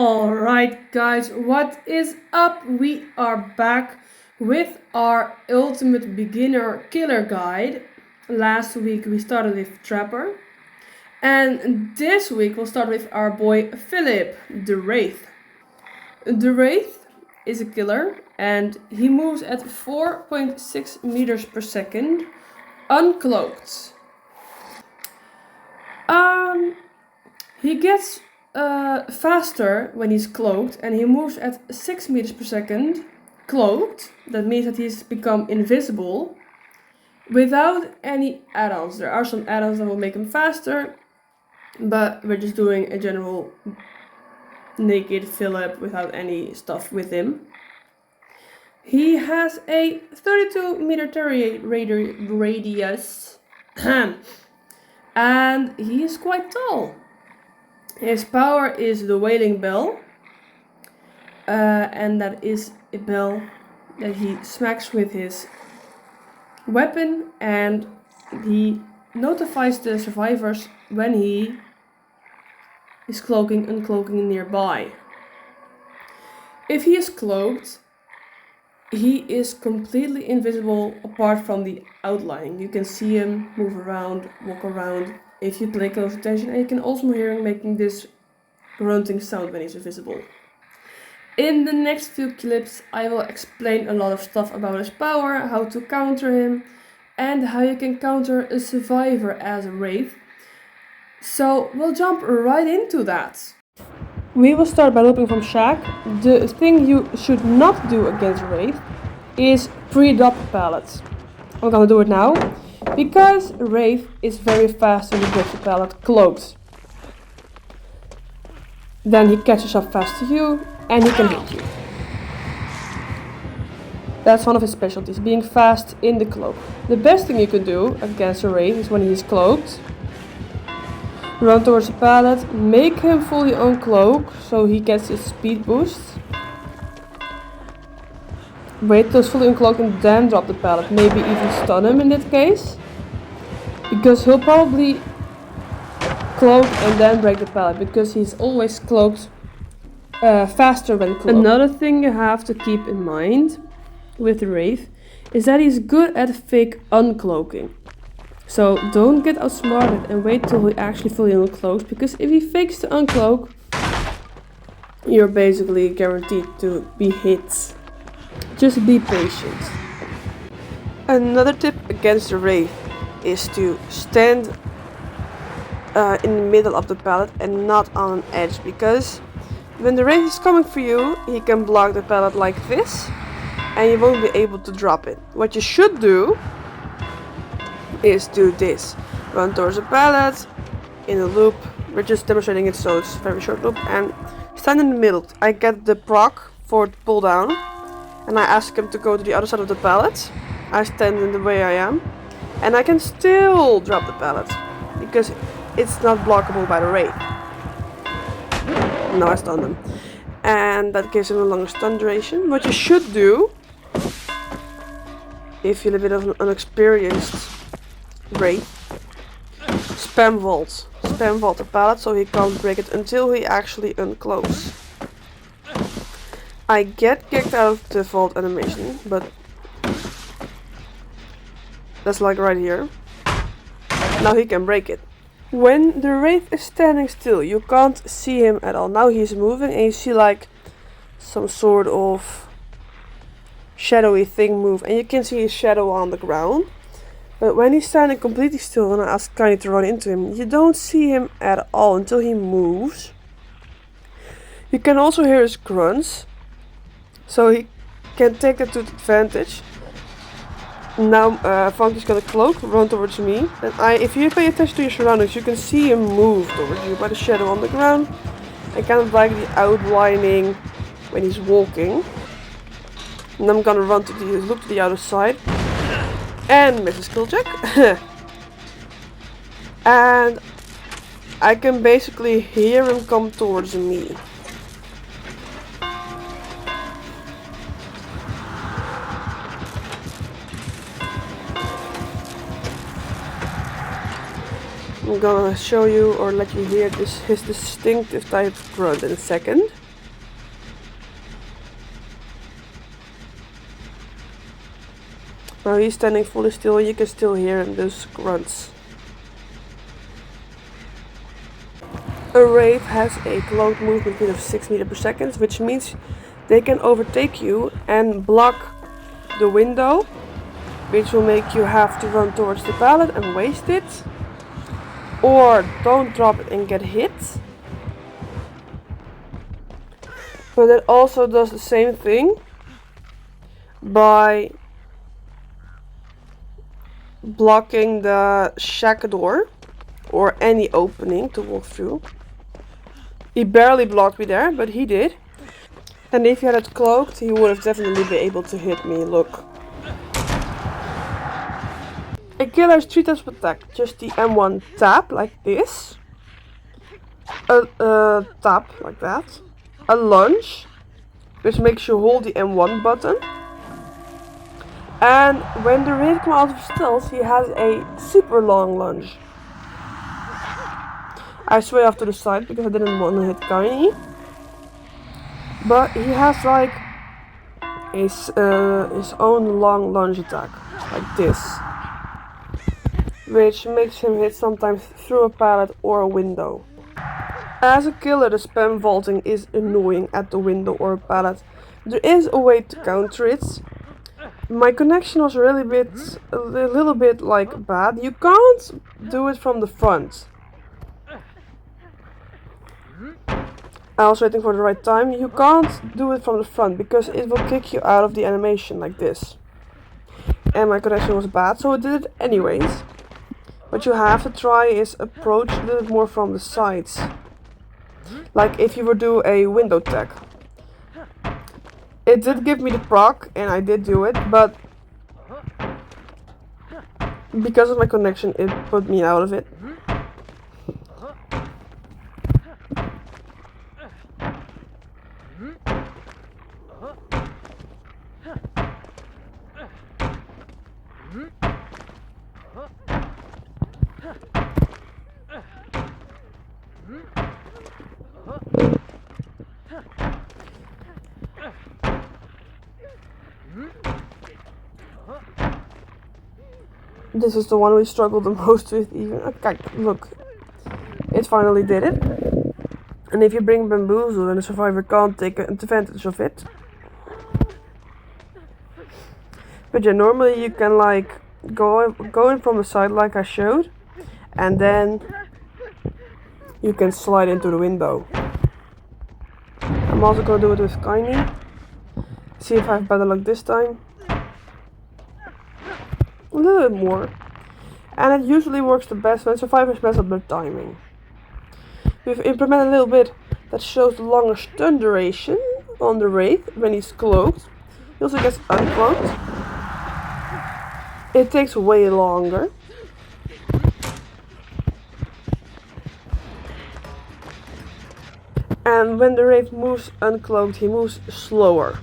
Alright guys, what is up? We are back with our ultimate beginner killer guide. Last week we started with Trapper. And this week we'll start with our boy Philip, the Wraith. The Wraith is a killer and he moves at 4.6 meters per second, uncloaked. He gets faster when he's cloaked and he moves at 6 meters per second cloaked. That means that he's become invisible without any add-ons. There are some add-ons that will make him faster, but we're just doing a general naked Philip without any stuff with him. He has a 32 meter radius and he is quite tall. His power is the wailing bell, and that is a bell that he smacks with his weapon, and he notifies the survivors when he is cloaking and uncloaking nearby. If he is cloaked, he is completely invisible apart from the outline. You can see him move around, walk around, if you pay close attention, and you can also hear him making this grunting sound when he's invisible. In the next few clips I will explain a lot of stuff about his power, how to counter him, and how you can counter a survivor as a wraith. So we'll jump right into that. We will start by looping from Shack. The thing you should not do against wraith is pre-drop pallets. I'm gonna do it now. Because wraith is very fast when he drops the pallet cloaked. Then he catches up fast to you and he can hit you. That's one of his specialties, being fast in the cloak. The best thing you can do against a wraith is when he is cloaked. Run towards the pallet, make him fully uncloak so he gets his speed boost. Wait till he's fully uncloaked and then drop the pallet, maybe even stun him in that case. Because he'll probably cloak and then break the pallet, because he's always cloaked faster when cloaked. Another thing you have to keep in mind with the wraith is that he's good at fake uncloaking. So don't get outsmarted and wait till he actually fully uncloaks, because if he fakes to uncloak, you're basically guaranteed to be hit. Just be patient. Another tip against the wraith is to stand in the middle of the pallet and not on an edge, because when the wraith is coming for you, he can block the pallet like this and you won't be able to drop it. What you should do is do this. Run towards the pallet in a loop. We're just demonstrating it, so it's a very short loop, and stand in the middle. I get the proc for the pull down and I ask him to go to the other side of the pallet. I stand in the way I am and I can still drop the pallet because it's not blockable by the wraith. Now I stun him, and that gives him a longer stun duration. What you should do, if you're a bit of an unexperienced wraith, spam vault the pallet so he can't break it until he actually uncloaks. I get kicked out of the vault animation, but that's like right here. Now he can break it. When the wraith is standing still, you can't see him at all. Now he's moving and you see like some sort of shadowy thing move, and you can see his shadow on the ground. But when he's standing completely still and I ask Tiny to run into him, you don't see him at all until he moves. You can also hear his grunts, so he can take that to advantage. Now Funky's gonna cloak, run towards me, and if you pay attention to your surroundings, you can see him move towards you by the shadow on the ground, and kind of like the outlining when he's walking. And I'm gonna run to look to the other side, and miss a skill check. And I can basically hear him come towards me. I'm gonna show you or let you hear his distinctive type of grunt in a second. Now he's standing fully still, you can still hear him, those grunts. A wraith has a cloaked movement speed of 6 meters per second, which means they can overtake you and block the window, which will make you have to run towards the pallet and waste it. Or don't drop it and get hit. But it also does the same thing by blocking the shack door or any opening to walk through. He barely blocked me there, but he did. And if he had it cloaked, he would have definitely been able to hit me. Look. A killer has 3 types of attack. Just the M1 tap, like this. A tap, like that. A lunge, which makes you hold the M1 button. And when the wraith comes out of stealth, he has a super long lunge. I sway off to the side because I didn't want to hit Kaini. But he has like his own long lunge attack, like this. Which makes him hit sometimes through a pallet or a window. As a killer, the spam vaulting is annoying at the window or a pallet. There is a way to counter it. My connection was really a little bit like bad. You can't do it from the front. I was waiting for the right time. You can't do it from the front because it will kick you out of the animation like this. And my connection was bad, so I did it anyways. What you have to try is approach a little bit more from the sides. Like if you were to do a window tech. It did give me the proc and I did do it, but because of my connection it put me out of it. This is the one we struggled the most with even. Okay, look. It finally did it. And if you bring bamboozle then the survivor can't take advantage of it. But yeah, normally you can like go in from the side like I showed. And then you can slide into the window. I'm also gonna do it with Kaini. See if I have better luck this time. A little bit more. And it usually works the best when survivors mess up their timing. We've implemented a little bit that shows the longer stun duration on the wraith when he's cloaked. He also gets uncloaked. It takes way longer. And when the wraith moves uncloaked, he moves slower.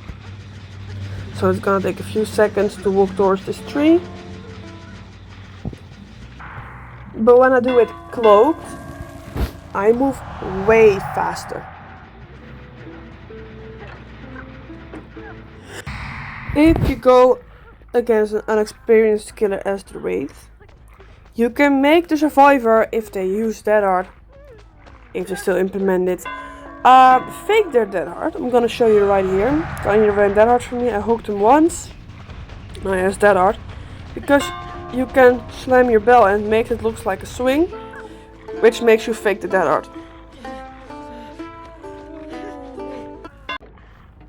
So it's gonna take a few seconds to walk towards this tree. But when I do it cloaked, I move way faster. If you go against an unexperienced killer as the wraith, you can make the survivor, if they use dead art, if they still implement it, fake their dead art. I'm gonna show you right here. Kanye ran dead art for me. I hooked him once. Now he has dead art. Because you can slam your bell and make it look like a swing, which makes you fake the dead art.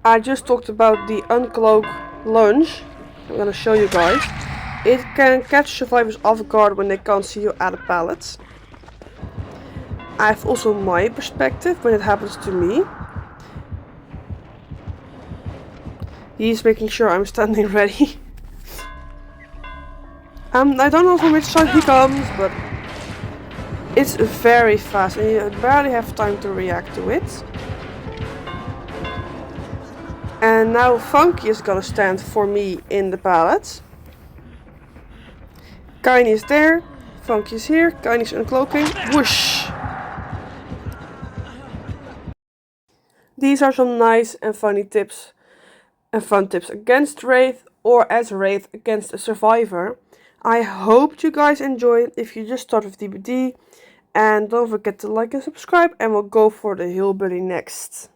I just talked about the uncloak lunge. I'm gonna show you guys. It can catch survivors off guard when they can't see you at a pallet. I have also my perspective when it happens to me. He's making sure I'm standing ready. I don't know from which side he comes, but it's very fast and you barely have time to react to it. And now Funky is gonna stand for me in the pallet. Kaini is there, Funky is here, Kaini's uncloaking, whoosh! These are some nice and funny tips and fun tips against Wraith or as wraith against a survivor. I hope you guys enjoyed if you just start with DBD. And don't forget to like and subscribe, and we'll go for the hillbilly next.